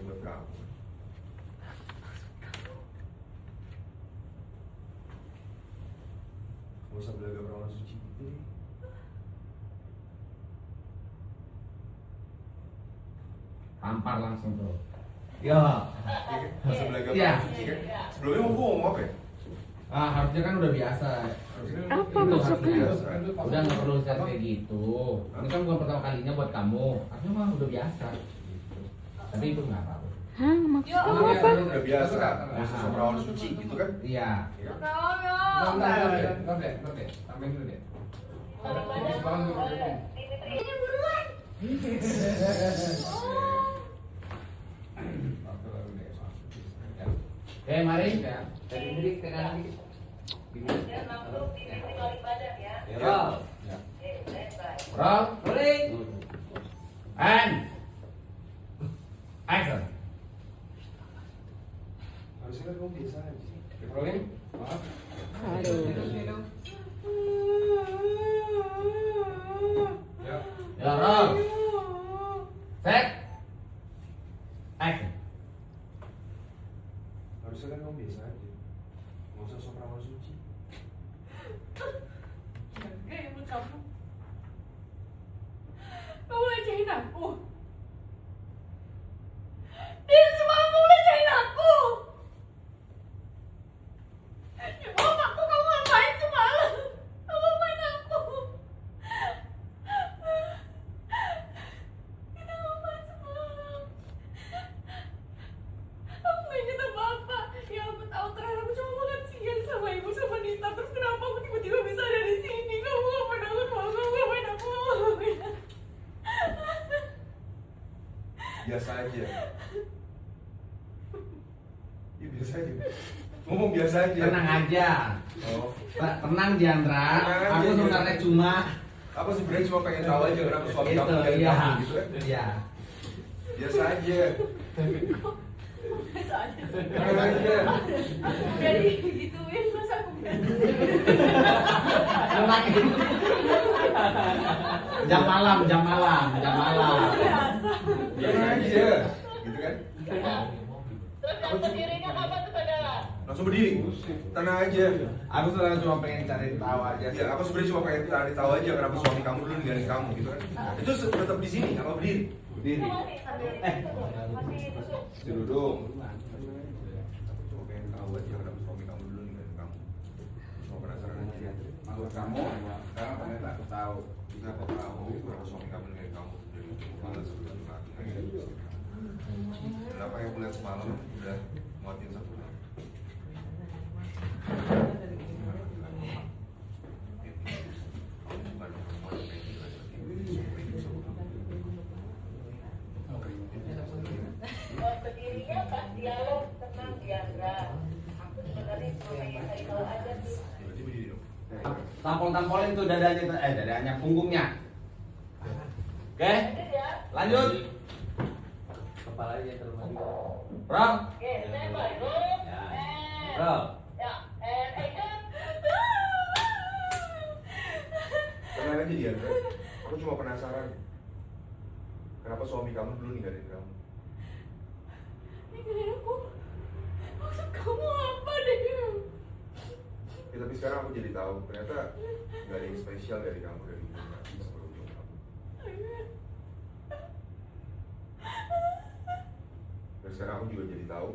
buat kamu. Gak usah belaga perawan suci gitu nih. Tampar langsung tuh. Ya. Gak usah belaga Iya. perawan suci kan. Sebelumnya mau ngomong apa ya? Harusnya kan udah biasa. Apa Itu maksudnya? harusnya. Udah nggak perlu chat kayak gitu. Ini kan bukan pertama kalinya buat kamu. Harusnya mah udah biasa. Tapi itu nggak apa-apa. Hah, maksudnya Oh, iya. apa? Udah biasa. Gak usah sok perawan suci gitu kan. Iya. Nanti, tambahin dulu deh. Ini buruan. Mari. Dari diri ke kanan dikit. Ya, langsung titik balik badan ya. Roll. Bye. Roll. Rolling. And action. Harusnya kan kamu biasa aja. Rolling. Maaf. Aduh. Ya. Ya, roll. Set. Action. Harusnya kan kamu biasa aja. Gak usah sok perawan suci. Gaya buat kamu. Kamu lecehin aku. Dia semua kamu lecehin aku. Ya bohong aku, kamu ngapain semalam? Kamu ngapain aku? Kita ngapain semalam? Aku gak inget apa-apa. Ya aku tahu terakhir aku cuma makan siang sama ibu sama Nita. Terus kenapa aku tiba-tiba bisa ada di sini? Kamu ngapain aku? Kamu ngapain aku? Biasa aja. Ya biasa aja. Ngomong biasa aja. Tenang aja. Oh. Tenang Diandra. Tenang aja, Aku sebenarnya cuma Apa sebenarnya cuma pengen tahu aja kenapa suami itu kamu dari iya. kamu gitu kan? Iya. Biasa aja. Biasa aja. Tenang aja. Udah digituin masa aku berani. Tenang. Jam malam. Biasa. Biasa aja. Gitu kan? Terus yang berdirinya kapan tuh saudara? Langsung berdiri. Tenang aja. Aku sebenarnya cuma pengen cari tahu aja. Ya, aku sebenarnya cuma pengen cari tahu aja kenapa suami kamu dulu ninggalin kamu gitu kan? Itu tetap di sini, apa berdiri? Berdiri. Masih tusuk. Duduk. Aku cuma pengen tahu aja kenapa suami kamu dulu ninggalin kamu. Cuma penasaran aja. Maksud kamu, sekarang ternyata aku tahu. Juga aku tahu kenapa suami kamu ninggalin kamu. Jadi malah sebelum lagi. Kenapa yang aku lihat semalam udah muatin satu hal. Berdirinya pas dialog tenang Diandra. Aku sebenarnya cuma pengen cari tahu aja sih. Berarti berdiri dong. Tampol-tampolin tuh dadanya, punggungnya. Oke, Lanjut ya. lanjut. Kepalanya terlalu Roll. Oke, standby. Roll. Roll. Ya, and action. Tenang aja dia, aku cuma penasaran. Kenapa suami kamu dulu ninggalin kamu? Ninggalin aku. Maksud kamu apa deh? Ya, tapi sekarang aku jadi tahu ternyata nggak ada yang spesial dari kamu dari hubungan aku sama hubungan kamu. Dan sekarang aku juga jadi tahu.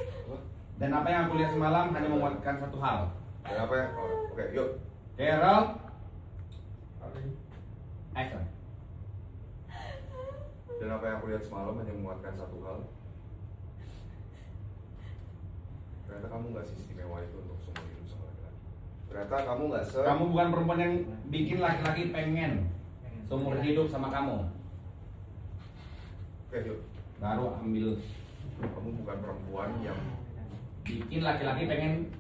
Apa? Dan apa yang aku lihat semalam hanya memuatkan satu hal. Dan apa ya? Oh, oke, yuk. Oke, roll. Action. Dan apa yang aku lihat semalam hanya menguatkan satu hal. Ternyata kamu nggak seistimewa itu untuk seumur hidup sama laki-laki. Ternyata kamu nggak Kamu bukan perempuan yang bikin laki-laki pengen seumur hidup sama kamu. Oke, yuk. Baru ambil. Kamu bukan perempuan yang Bikin laki-laki pengen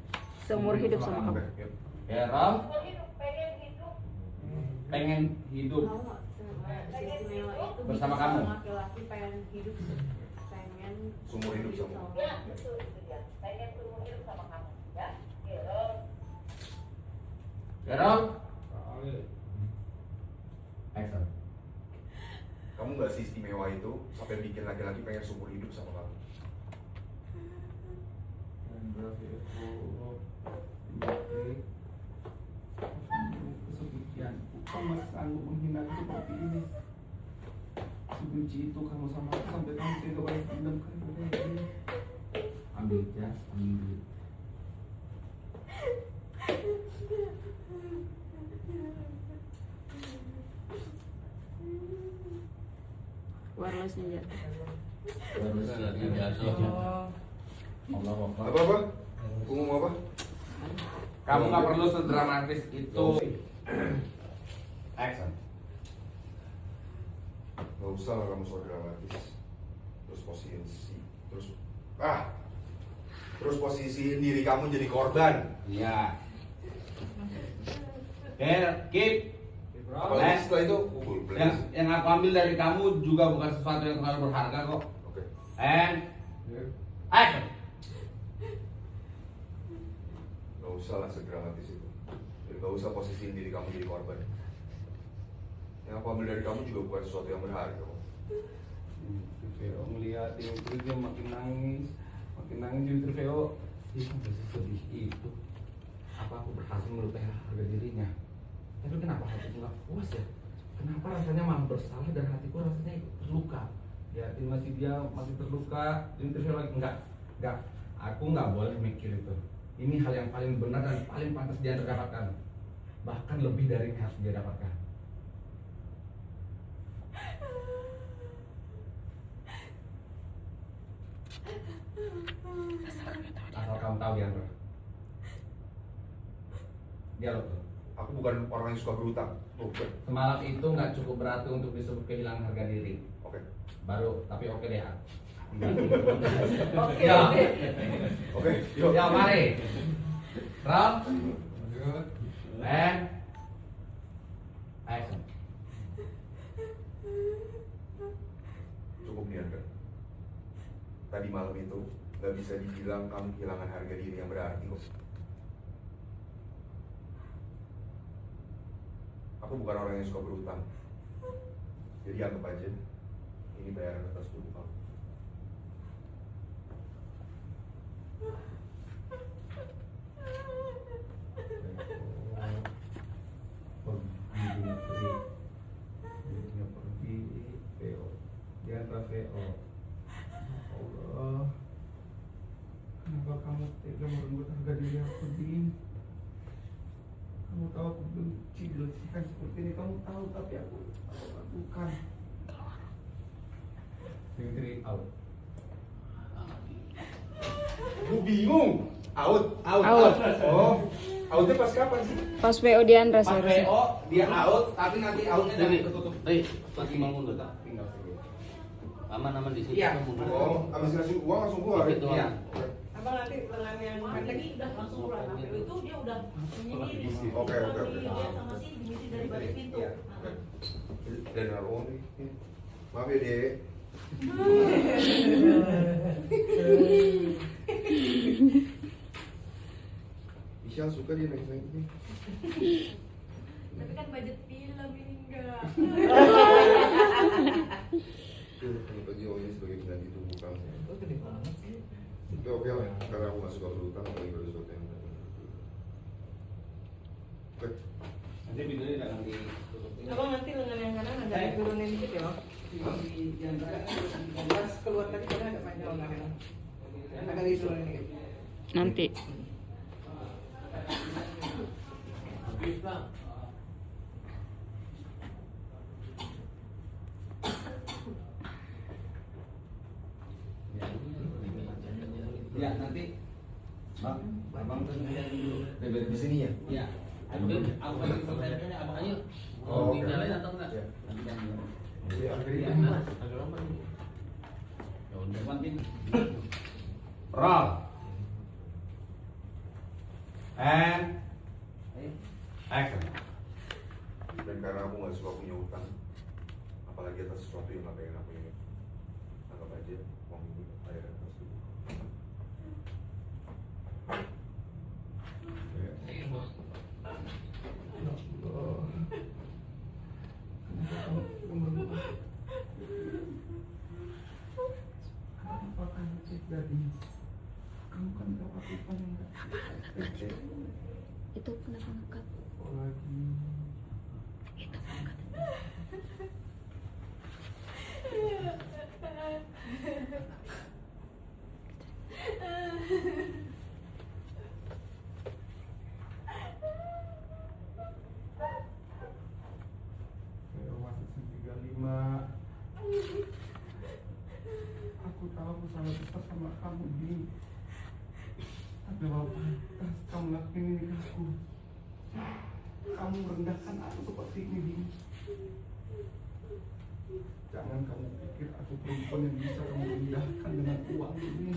Seumur hidup sama kamu. Oke, yuk. Oke, roll. Seumur hidup, pengen hidup. Pengen hidup. Tahu nggak istimewa itu Bersama bikin kamu. laki-laki pengen hidup pengen Seumur hidup sama kamu. Ya, betul itu dia. Pengen seumur hidup sama kamu. Ya, oke, roll. Oke, roll. Action. Kamu nggak seistimewa itu sampai bikin laki-laki pengen seumur hidup sama kamu. Kesepian, kamu masih sanggup menghina aku seperti ini. Sebenci itu kamu sama aku sampai kamu tega balas dendam kan kayak gini. Ambil jas, ambil duit. Wirelessnya jatuh. Allah Akbar. Apa? Aku ngomong apa? Kamu nggak perlu sedramatis itu. Action. Gak usah lah kamu so dramatis. Terus posisiin diri kamu jadi korban. Iya. Keep. Apalagi setelah itu pukul Yang aku ambil dari kamu juga bukan sesuatu yang terlalu berharga kok. Oke. And action. Gak usah lah sedramatis itu. Dan gak usah posisiin diri kamu jadi korban. Yang aku ambil dari kamu juga bukan sesuatu yang berharga kok. Veo ngeliatin terus dia makin nangis jadi Veo. Ih, sampai sesedih itu. Apa aku berhasil melukai harga dirinya? Tapi kenapa hatiku nggak puas ya? Kenapa rasanya malah bersalah dan hatiku rasanya terluka? Liatin dia masih terluka. Jadi Veo lagi enggak. Aku nggak boleh mikir itu. Ini hal yang paling benar dan paling pantas dia dapatkan. Bahkan lebih dari yang harus dia dapatkan. Asal kamu tahu ya, Andra. Dia loh tuh. Aku bukan orang yang suka berutang. Bukan. Semalam itu nggak cukup berarti untuk disebut kehilangan harga diri. Oke. Baru, tapi oke deh. Oke, Ya. oke. Oke. Yuk. Ya, mari. Round. And action. Cukup nih Andra. Tadi malam itu gak bisa dibilang kamu kehilangan harga diri yang berarti kok. Aku bukan orang yang suka berutang. Jadi anggap aja ini bayaran atas tubuh kamu. Pergi Veo. Dia adalah Veo. Allah, kenapa kamu tega merenggut harga diri aku, Din? Kamu tahu aku benci dilecehan seperti ini. Kamu tahu, tapi aku lakukan. Dimitri out. Lu bingung? Out. Out. Oh, outnya pas kapan sih? Pas VO di Andra Pas seharusnya. VO dia out, tapi nanti outnya dari ketutup. Lagi mau mundur tak? Tinggal sedikit. Aman-aman di situ. Iya. Mundur. Oh, abis ngasih uang langsung keluar. Dikit doang. Iya. Oke. Abang nanti lengan yang pendek Ini udah langsung keluar HP itu dia udah menyendiri. Oke. Dia sama si Dimitri dari balik pintu. Iya. Oke. Dan naruh nih. Maaf ya, Dek. Michelle suka dia nangis-nangis nih. Tapi kan budget film ini enggak. Tuh, anggap aja oh ini sebagai pengganti tubuh kamu. Tapi oke lah, karena aku gak suka berutang, apalagi pada sesuatu yang oke. Nanti videonya jangan ditutupin. Abang nanti lengan yang kanan agak diturunin dikit ya, Bang. Pas keluar tadi karena agak panjang lengannya. Agak diturunin dikit. Nanti. Habis Bang. Ya, nanti Abang tuh dulu. Dari di sini ya? Iya. Aku kasih selesai abang ayo. Oh, Mau oke. dinyalain atau enggak? Iya. Nanti kan. Jadi akhirnya Iya, ini. agak lama nih. Ya udah makin. roll. And action. Dan karena aku gak suka punya utang, apalagi atas sesuatu yang gak pengen aku ingat, anggap aja uang ini bayar atas tubuh. cantik dari kamu kan gak apa-apa enggak. Itu kenapa ngekat? Lagi. Saya masih 35. Aku tahu aku salah besar sama kamu, Din. Tapi walaupun pantas kamu lakuin ini ke aku, kamu merendahkan aku seperti ini, Din. Jangan kamu pikir aku perempuan yang bisa kamu rendahkan dengan uang ini.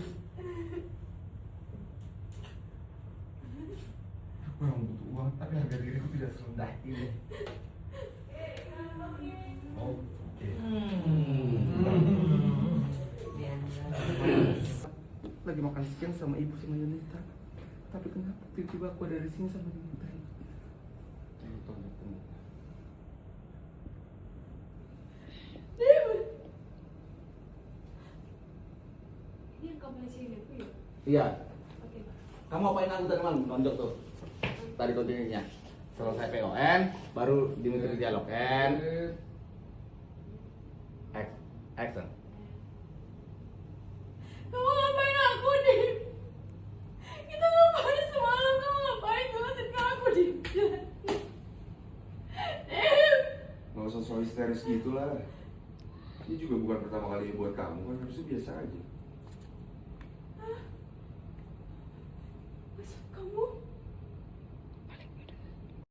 Aku yang butuh uang, tapi harga diriku tidak serendah ini. Oke. Lagi makan siang sama ibu sama Yunita. Tapi kenapa tiba-tiba aku ada di sini sama Yunita? Ini yang kamu lecehin aku ya? Iya. Oke, Pak. Kamu apain aku tadi malam nonjok tuh? Tadi kontinennya. Selesai PON, baru diminta dialog N. Action. Kamu ngapain aku, Dim? Kita ngapain semalam? Kamu ngapain jelasin ke aku, Dim? Dim! Gak usah so histeris gitu lah. Ini juga bukan pertama kalinya buat kamu kan, harusnya biasa aja.